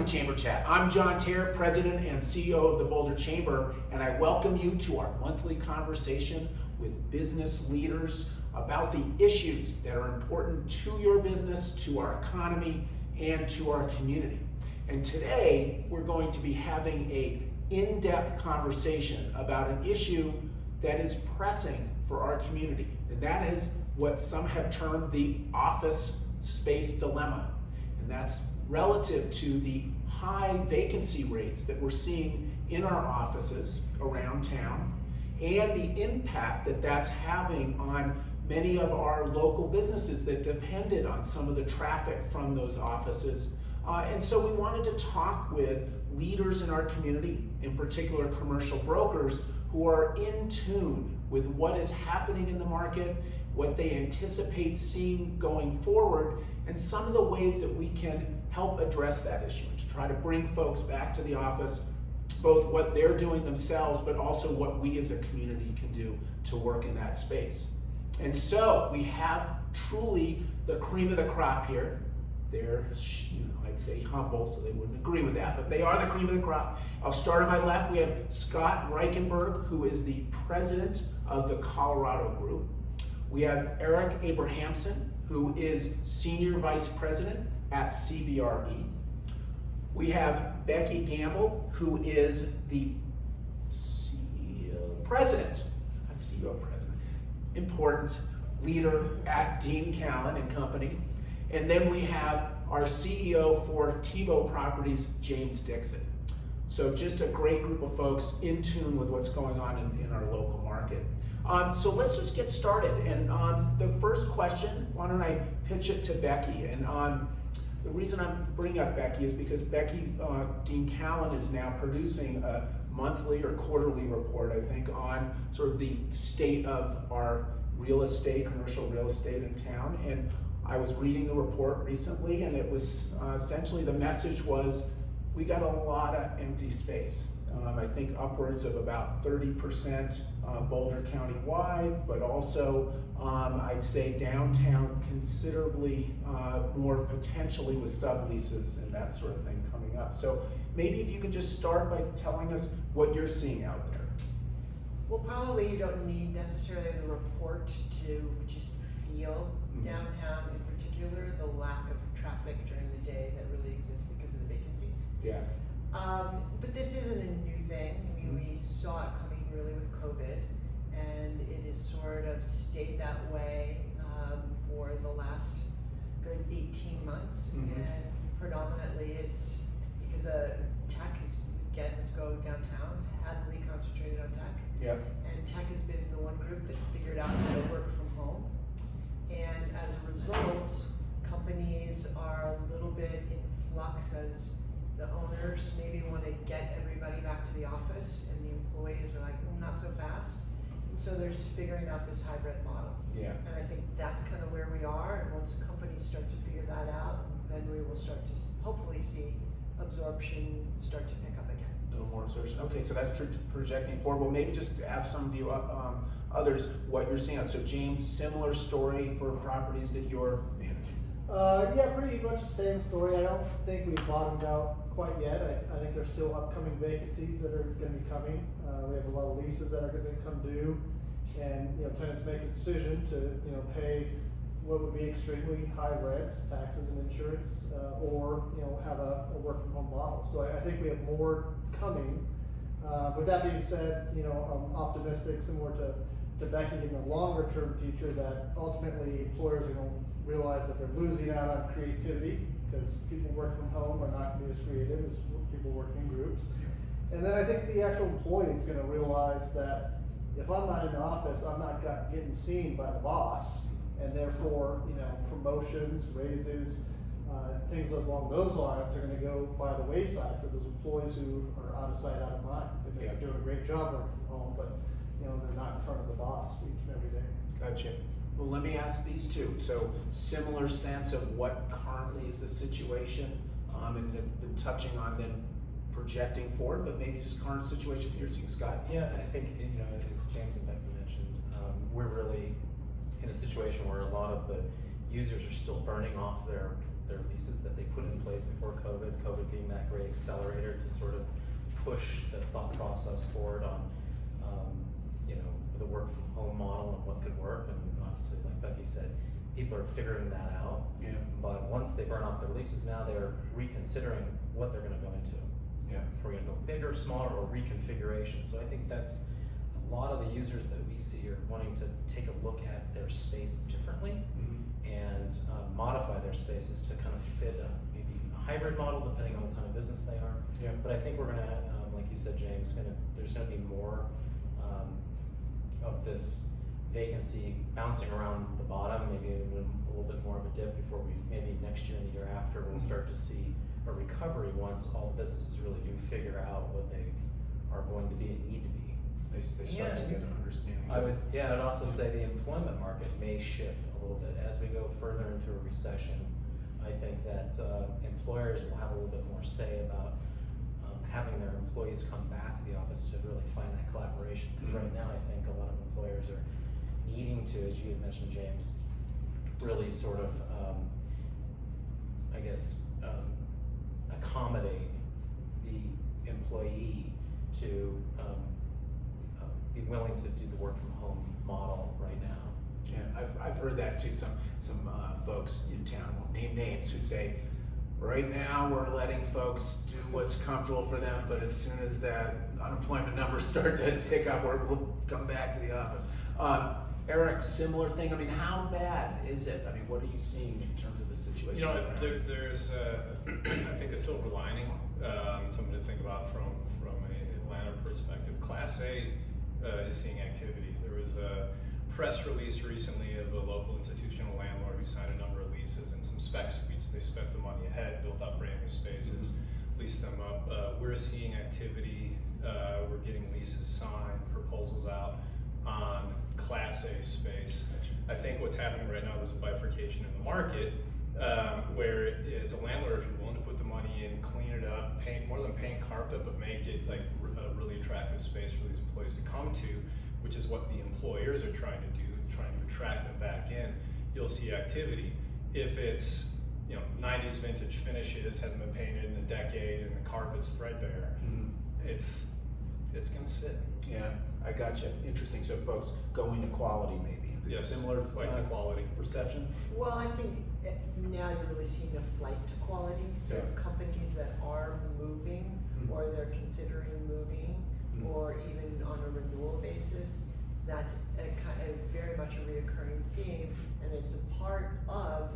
Chamber Chat. I'm John Tayer, President and CEO of the Boulder Chamber, and I welcome you to our monthly conversation with business leaders about the issues that are important to your business, to our economy, and to our community. And today, we're going to be having an in-depth conversation about an issue that is pressing for our community, and that is what some have termed the office space dilemma. And that's relative to the high vacancy rates that we're seeing in our offices around town and the impact that that's having on many of our local businesses that depended on some of the traffic from those offices. And so we wanted to talk with leaders in our community, in particular commercial brokers, who are in tune with what is happening in the market, what they anticipate seeing going forward, and some of the ways that we can help address that issue and to try to bring folks back to the office, both what they're doing themselves, but also what we as a community can do to work in that space. And so we have truly the cream of the crop here. They're, I'd say humble, so they wouldn't agree with that, but they are the cream of the crop. I'll start on my left. We have Scott Reichenberg, who is the president of the Colorado Group. We have Erik Abrahanson, who is senior vice president at CBRE. We have Becky Gamble, who is the president, important leader at Dean Callan Company. And then we have our CEO for Tebo Properties, James Dixon. So just a great group of folks in tune with what's going on in our local market. So let's just get started. And the first question, why don't I pitch it to Becky? And the reason I'm bringing up Becky is because Becky, Dean Callan is now producing a monthly or quarterly report, I think, on sort of the state of our real estate, commercial real estate in town. And I was reading the report recently, and it was essentially the message was we got a lot of empty space. I think upwards of about 30% Boulder County wide, but also I'd say downtown considerably more potentially with subleases and that sort of thing coming up. So maybe if you could just start by telling us what you're seeing out there. Well, probably you don't need necessarily the report to just feel downtown, in particular, the lack of traffic during the day that really exists because of the vacancies. Yeah. But this isn't a new thing. I mean, we saw it coming really with COVID, and it has sort of stayed that way for the last good 18 months. And predominantly it's because tech is, again, let's go downtown, heavily concentrated on tech. Yep. And tech has been the one group that figured out how to work from home. And as a result, companies are a little bit in flux as the owners maybe want to get everybody back to the office, and the employees are like, not so fast. And so they're just figuring out this hybrid model. Yeah. And I think that's kind of where we are. And once companies start to figure that out, then we will start to hopefully see absorption start to pick up again. A little more absorption. Okay, so that's projecting forward. Well, maybe just ask some of you others what you're seeing. So James, similar story for properties that you're managing. Yeah, pretty much the same story. I don't think we've bottomed out quite yet. I think there's still upcoming vacancies that are going to be coming. We have a lot of leases that are going to come due, and tenants make a decision to pay what would be extremely high rents, taxes, and insurance, or have a work from home model. So I think we have more coming. With that being said, I'm optimistic, similar to Becky, in the longer term future, that ultimately employers are going to realize that they're losing out on creativity because people work from home are not going to be as creative as people work in groups. And then I think the actual employee is going to realize that if I'm not in the office, I'm not getting seen by the boss, and therefore, promotions, raises, things along those lines are going to go by the wayside for those employees who are out of sight, out of mind. They're doing a great job working from home, but they're not in front of the boss each and every day. Gotcha. Well, let me ask these two. So similar sense of what currently is the situation, and been touching on then projecting forward, but maybe just current situation here, Scott. Yeah, I think as James and Becky mentioned, we're really in a situation where a lot of the users are still burning off their their leases that they put in place before COVID, COVID being that great accelerator to sort of push the thought process forward on, you know, the work from home model and what could work. And obviously, like Becky said, people are figuring that out. Yeah. But once they burn off their leases, now they're reconsidering what they're gonna go into. Yeah. Are we gonna go bigger, smaller, or reconfiguration? So I think that's a lot of the users that we see are wanting to take a look at their space differently and modify their spaces to kind of fit maybe a hybrid model depending on what kind of business they are. Yeah. But I think we're gonna, like you said, James, there's gonna be more of this vacancy bouncing around the bottom, maybe even a little bit more of a dip before we, maybe next year and the year after, we'll start to see a recovery once all the businesses really do figure out what they are going to be and need to be. They start to get an understanding. I'd also say the employment market may shift a little bit as we go further into a recession. I think that employers will have a little bit more say about having their employees come back to the office to really find that collaboration. Because right now, I think a lot of employers are needing to, as you had mentioned, James, really sort of, I guess, accommodate the employee to be willing to do the work from home model right now. Yeah, I've heard that too. Some folks in town, won't name names, who say, right now we're letting folks do what's comfortable for them, but as soon as that unemployment numbers start to tick up, we'll come back to the office. Erik, similar thing. I mean, how bad is it? I mean, what are you seeing in terms of the situation? You know, there's I think a silver lining, something to think about from a Atlanta perspective. Class A is seeing activity. There was a press release recently of a local institutional landlord who signed a number of leases and some spec suites. They spent the money ahead, built up brand new spaces, leased them up. We're seeing activity. We're getting leases signed, proposals out on Class A space. I think what's happening right now, there's a bifurcation in the market where as a landlord, if you're willing to put the money in, clean it up, paint, more than paint carpet, but make it like a really attractive space for these employees to come to, which is what the employers are trying to do, trying to attract them back in, you'll see activity. If it's, you know, 90s vintage finishes, hasn't been painted in a decade, and the carpet's threadbare, it's gonna sit. Yeah, I gotcha. Interesting. So folks going to quality maybe. Yes, Similar flight to quality perception? Well, I think now you're really seeing a flight to quality. So Yeah. companies that are moving or they're considering moving or even on a renewal basis, that's very much a reoccurring theme, and it's a part of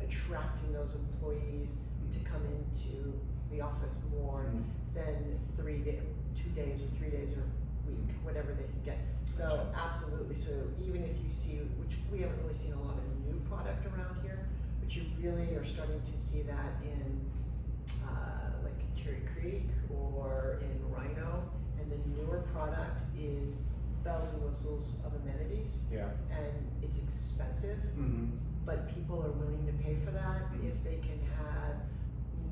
attracting those employees to come into the office more than 2 days or 3 days or a week, whatever they can get. So Gotcha. absolutely. So even if you see, which we haven't really seen a lot of new product around here, but you really are starting to see that in like Cherry Creek or in Rhino, and the newer product is bells and whistles of amenities. Yeah. And it's expensive, but people are willing to pay for that if they can have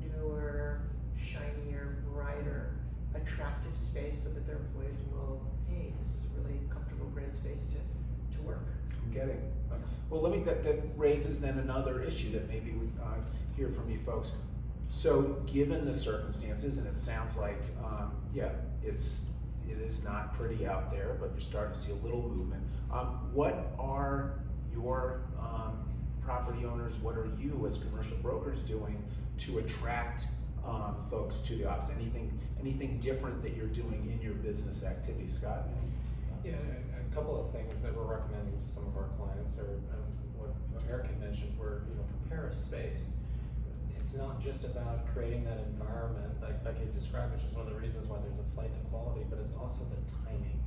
newer, shinier, brighter, attractive space so that their employees will, hey, this is a really comfortable, great space to work. I'm getting. Well, that raises then another issue that maybe we hear from you folks. So given the circumstances, and it sounds like, it is not pretty out there, but you're starting to see a little movement. What are your property owners, what are you as commercial brokers doing to attract folks to the office? Anything different that you're doing in your business activity, Scott? Yeah, a couple of things that we're recommending to some of our clients are what Erik had mentioned, where, you know, prepare a space. It's not just about creating that environment like Becky described, which is one of the reasons why there's a flight to quality, but it's also the timing.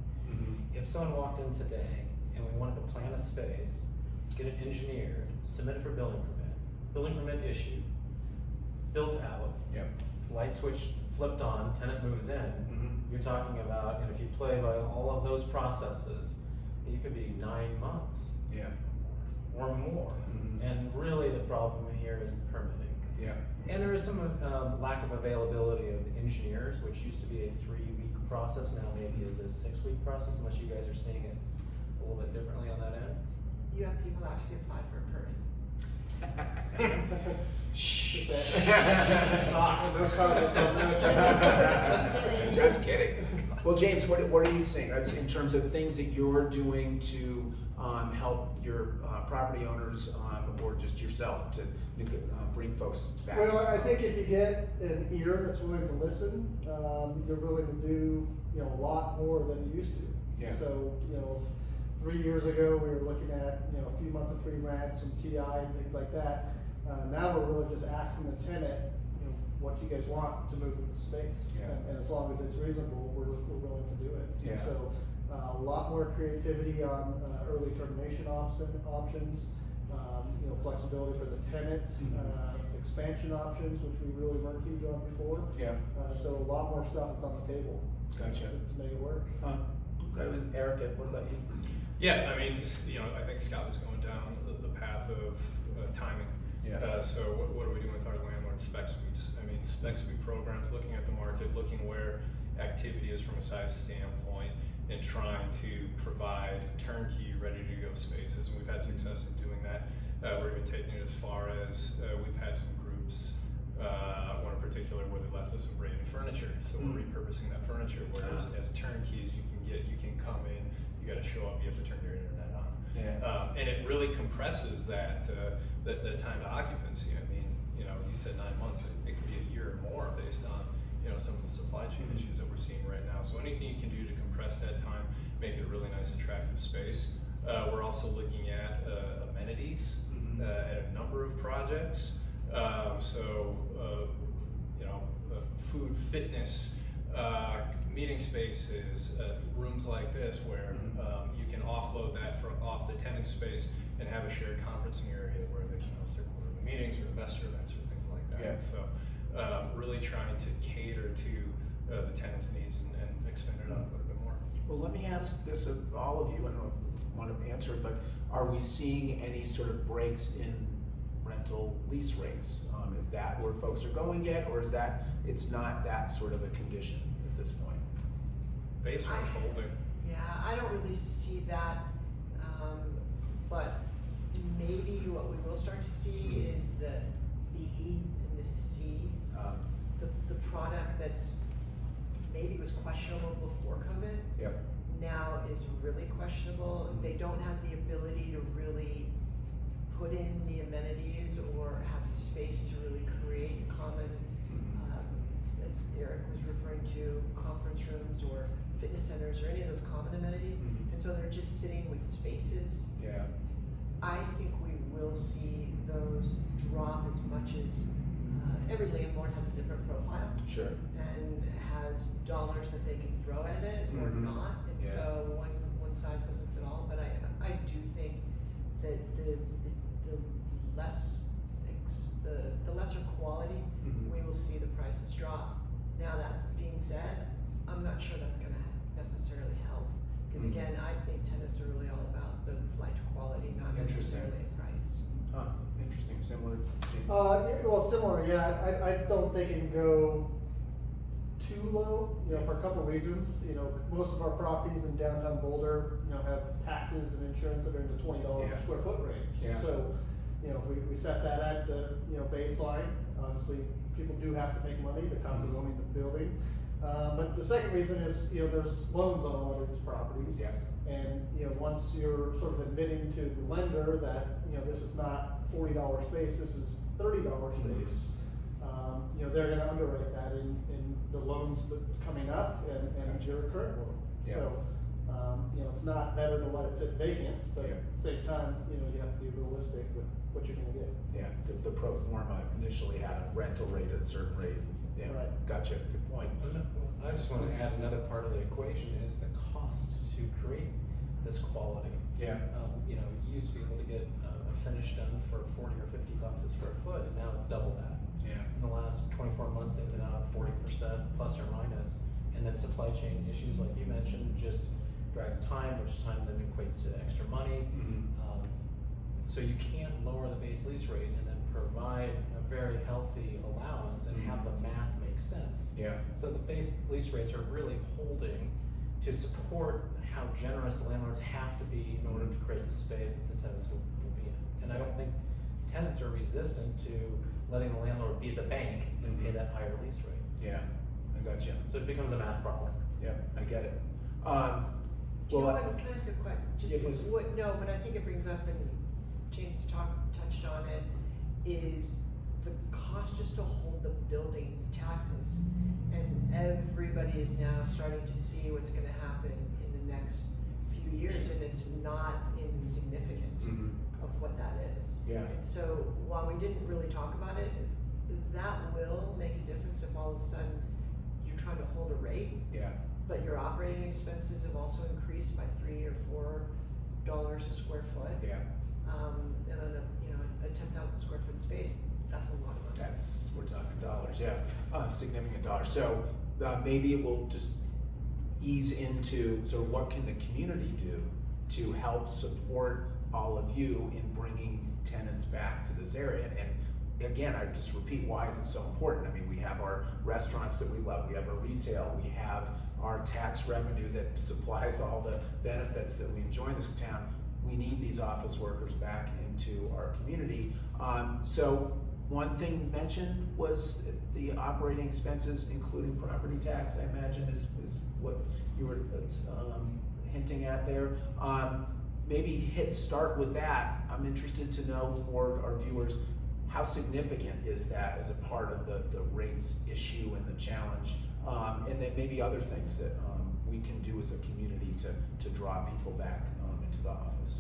If someone walked in today and we wanted to plan a space, get it engineered, submit it for building permit issued, built out, light switch flipped on, tenant moves in, you're talking about, and if you play by all of those processes, you could be 9 months or more. And really the problem here is the permitting. And there is some lack of availability of engineers, which used to be a 3-week process, now maybe is a 6-week process, unless you guys are seeing it a little bit differently on that end. You have people actually apply for a permit. Shh. It's off. No comments on that. Just kidding. Well, James, what are you saying in terms of things that you're doing to help your property owners or just yourself to bring folks back? Well, I think if you get an ear that's willing to listen, you're willing to do, a lot more than you used to. Yeah. So, 3 years ago, we were looking at, a few months of free rent, some TI and things like that. Now we're really just asking the tenant, what you guys want to move with the space. Yeah. And as long as it's reasonable, we're willing to do it. Yeah. And so, a lot more creativity on early termination options, flexibility for the tenant, expansion options, which we really weren't huge on before. Yeah. So a lot more stuff is on the table. Gotcha. To make it work. Okay, and Erik, what about you? Yeah, I mean, I think Scott was going down the path of timing. Yeah. So what are we doing with our landlord spec suites? I mean, spec suite programs, looking at the market, looking where activity is from a size standpoint, and trying to provide turnkey, ready-to-go spaces. And we've had success in doing that. We're even taking it as far as we've had some groups, one in particular, where they left us some brand new furniture. So we're repurposing that furniture. Whereas as turnkeys, you can come in, you got to show up, you have to turn your internet on. Yeah. And it really compresses that time to occupancy. I mean, you said 9 months. It could be a year or more based on some of the supply chain issues that we're seeing right now. So anything you can do to compress that time, make it a really nice, attractive space. We're also looking at amenities at a number of projects. Food, fitness, meeting spaces, rooms like this where you can offload that off the tenant space and have a shared conferencing area where they can host their quarterly meetings or investor events or things like that. Yeah. So really trying to cater to the tenants' needs and expand it out a little bit more. Well, let me ask this of all of you. I don't know if you want to answer it, but are we seeing any sort of breaks in rental lease rates? Is that where folks are going yet, or is that it's not that sort of a condition at this point? Base rate's holding. Yeah, I don't really see that, but maybe what we will start to see is the B and the C, the product that's maybe was questionable before COVID. Yep. Now is really questionable. They don't have the ability to really put in the amenities or have space to really create common, as Erik was referring to, conference rooms or fitness centers or any of those common amenities. And so they're just sitting with spaces. Yeah. I think we will see those drop as much as every landlord has a different profile. Sure. And has dollars that they can throw at it or not, and Yeah. so one size doesn't fit all. But I do think that the lesser quality, we will see the prices drop. Now that being said, I'm not sure that's going to necessarily help because again, I think tenants are really all about the flight to quality, not necessarily a price. Interesting. Similar. James? Well, similar, yeah. I don't think it can go too low, for a couple of reasons. Most of our properties in downtown Boulder, have taxes and insurance that are in the $20 per square foot range. Yeah. So, if we set that at the, baseline, obviously people do have to make money, the cost of owning the building. But the second reason is, there's loans on a lot of these properties. Yeah. And, once you're sort of admitting to the lender that, this is not $40 space, this is $30 space, they're gonna underwrite that in the loans that coming up and your current loan. Yeah. So, it's not better to let it sit vacant, but Yeah. at the same time, you have to be realistic with what you're gonna get. Yeah. The pro forma initially had a rental rate at a certain rate. Yeah. Right. Gotcha. Good point. I just want to add another part of the equation is the cost to create this quality. Yeah. You used to be able to get a finish done for $40 or $50 a square foot, and now it's double that. Yeah. In the last 24 months, things are now at 40% plus or minus, and then supply chain issues, like you mentioned, just drag time, which time then equates to extra money. So you can't lower the base lease rate and then provide a very healthy allowance and have the math make sense. Yeah. So the base lease rates are really holding to support how generous the landlords have to be in order to create the space that the tenants will be in. And I don't think tenants are resistant to letting the landlord be the bank and pay that higher lease rate. Yeah, I got you. So it becomes a math problem. Yeah, I get it. Do you know what, can I ask a question? Just Yeah, please. no, but I think it brings up, and James has touched on it, is the cost just to hold the building taxes. And everybody is now starting to see what's gonna happen in the next few years, and it's not insignificant of what that is. Yeah. And so, while we didn't really talk about it, that will make a difference if all of a sudden you're trying to hold a rate, Yeah. but your operating expenses have also increased by $3 or $4 a square foot. Yeah. And on a 10,000 square foot space, that's a lot of money. We're talking dollars, yeah, significant dollars. So maybe it will just ease into sort of what can the community do to help support all of you in bringing tenants back to this area. And again, I just repeat, why is it so important? I mean, we have our restaurants that we love, we have our retail, we have our tax revenue that supplies all the benefits that we enjoy in this town. We need these office workers back into our community. So one thing mentioned was the operating expenses, including property tax, I imagine is what you were hinting at there. Maybe start with that. I'm interested to know for our viewers, how significant is that as a part of the rates issue and the challenge? And then maybe other things that we can do as a community to draw people back into the office.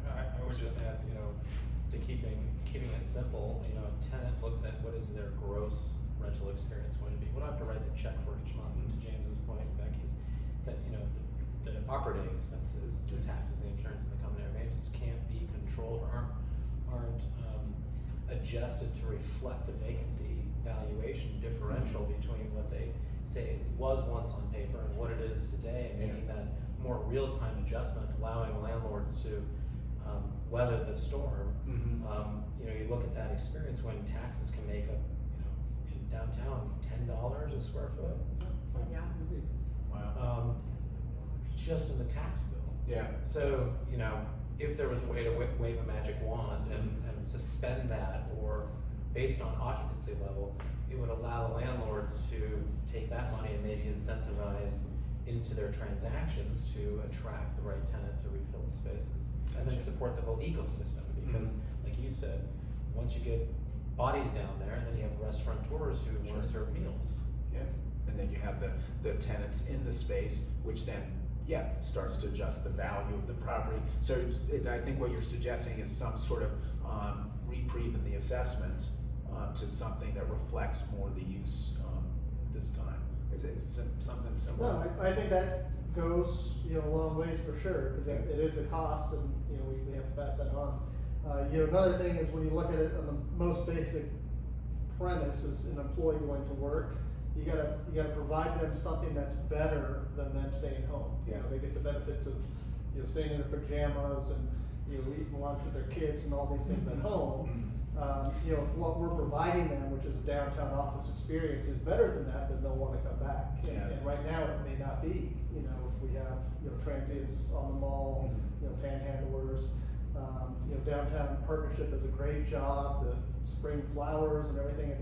I would just add, to keeping it simple, a tenant looks at what is their gross rental experience going to be. We don't have to write the check for each month. To James's point, Becky's, that the operating expenses, the taxes, the insurance, and the common area just can't be controlled, aren't adjusted to reflect the vacancy valuation differential between what they say it was once on paper and what it is today, and making that more real-time adjustment, allowing landlords to weather the storm. You look at that experience when taxes can make up, in downtown, $10 a square foot. Yeah. Wow. Just in the tax bill. Yeah. So, if there was a way to wave a magic wand and suspend that, or based on occupancy level, it would allow the landlords to take that money and maybe incentivize into their transactions to attract the right tenant to refill the spaces. And then support the whole ecosystem, because like you said, once you get bodies down there, then you have restaurateurs who want to serve meals. Yeah, and then you have the tenants in the space, which then, starts to adjust the value of the property. So I think what you're suggesting is some sort of reprieve in the assessment to something that reflects more the use this time. It's something similar. No, I think that goes, a long ways for sure, because it is a cost, and, we have to pass that on. Another thing is when you look at it on the most basic premise is an employee going to work, you gotta provide them something that's better than them staying home. Yeah. They get the benefits of, staying in their pajamas and, eating lunch with their kids and all these things at home. If what we're providing them, which is a downtown office experience, is better than that, then they'll wanna come back. And right now it may not be, if we have, transients on the mall, panhandlers, downtown partnership does a great job, the spring flowers and everything,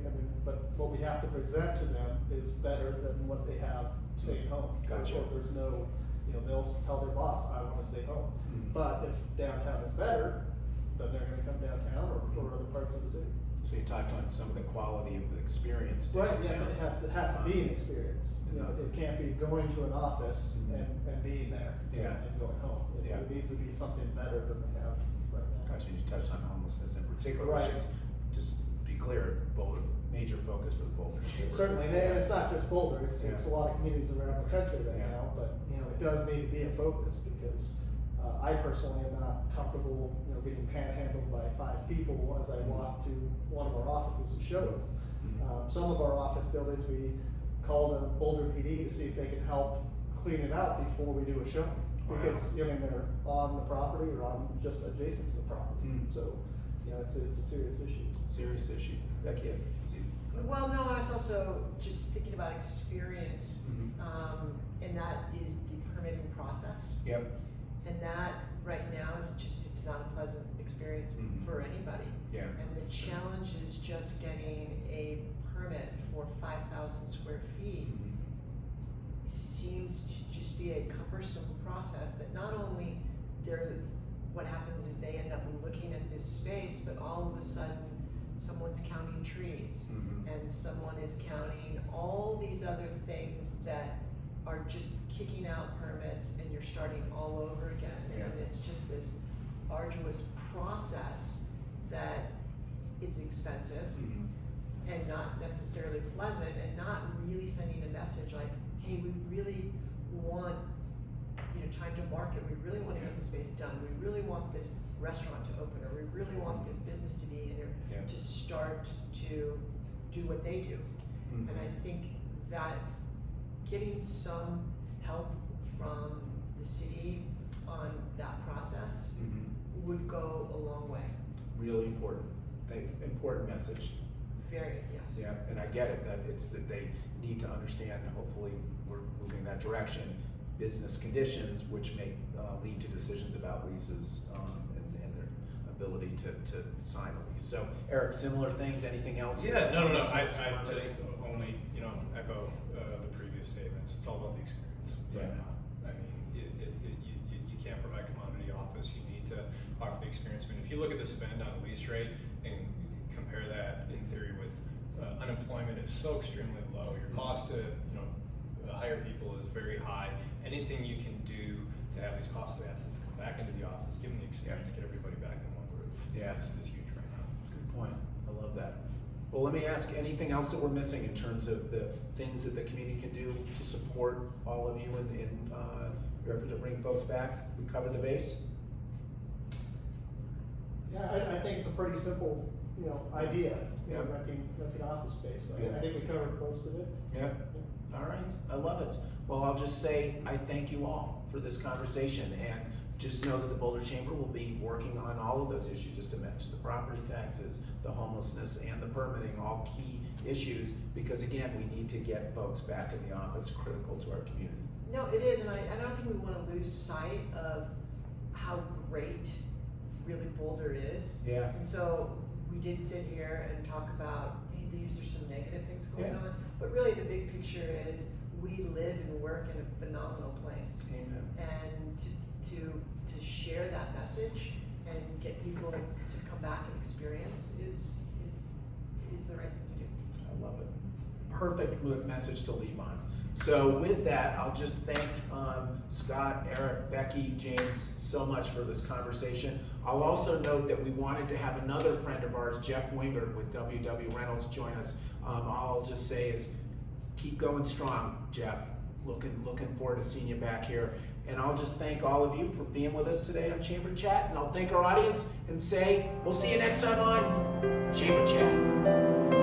but what we have to present to them is better than what they have staying home. Gotcha. Or there's no, they'll tell their boss, I wanna stay home. But if downtown is better, then they're gonna come downtown or other parts of the city. So you talked on some of the quality of the experience Right, downtown. it has to be an experience. It can't be going to an office and being there and going home. It needs to be something better than they have right now. Gotcha, you touched on homelessness in particular, Right. which is, just be clear, Boulder, major focus for the Boulder Chamber. Certainly, and it's not just Boulder, it's a lot of communities around the country right Yeah. now, but, it does need to be a focus, because I personally am not comfortable, getting panhandled by 5 people as I walk to one of our offices and show them. Some of our office buildings, we called a Boulder PD to see if they can help clean it out before we do a show. Wow. Because, they're on the property or on just adjacent to the property, so, it's a serious issue. Serious issue. Becky, Well, no, I was also just thinking about experience, and that is the permitting process. Yep. And that right now is it's not a pleasant experience for anybody. Yeah. And the challenge is just getting a permit for 5,000 square feet seems to just be a cumbersome process that not only what happens is they end up looking at this space, but all of a sudden someone's counting trees and someone is counting all these other things that are just kicking out permits, and you're starting all over again. And it's just this arduous process that is expensive and not necessarily pleasant, and not really sending a message like, hey, we really want time to market, we really want to get the space done, we really want this restaurant to open, or we really want this business to be in here to start to do what they do. And I think that getting some help from the city on that process would go a long way. Really important. Important message. Very, yes. Yeah, and I get it, that it's that they need to understand, and hopefully we're moving in that direction, business conditions which may lead to decisions about leases and their ability to sign a lease. So Erik, similar things, anything else? Yeah, no. I just only, echo the previous statements. It's all about the experience right now. I mean, you can't provide commodity office. You need to offer the experience. I mean, if you look at the spend on a lease rate and compare that in theory with unemployment is so extremely low. Your cost to hire people is very high. Anything you can do to have these costly assets come back into the office, give them the experience, get everybody back in one roof. Is huge right now. Good point. I love that. Well, let me ask, anything else that we're missing in terms of the things that the community can do to support all of you in your effort to bring folks back? We covered the base? Yeah, I think it's a pretty simple, idea, renting office space. I think we covered most of it. Yeah. All right, I love it. Well, I'll just say I thank you all for this conversation, and just know that the Boulder Chamber will be working on all of those issues just to mention the property taxes, the homelessness, and the permitting, all key issues, because again, we need to get folks back in the office, critical to our community. No, it is, and I don't think we want to lose sight of how great really Boulder is. Yeah. And so we did sit here and talk about, hey, these are some negative things going on, but really the big picture is we live and work in a phenomenal place. Amen. And to share that message and get people to come back and experience is the right thing to do. I love it. Perfect message to leave on. So with that, I'll just thank Scott, Erik, Becky, James so much for this conversation. I'll also note that we wanted to have another friend of ours, Jeff Wingard with WW Reynolds, join us. All I'll just say is keep going strong, Jeff. Looking forward to seeing you back here. And I'll just thank all of you for being with us today on Chamber Chat, and I'll thank our audience and say we'll see you next time on Chamber Chat.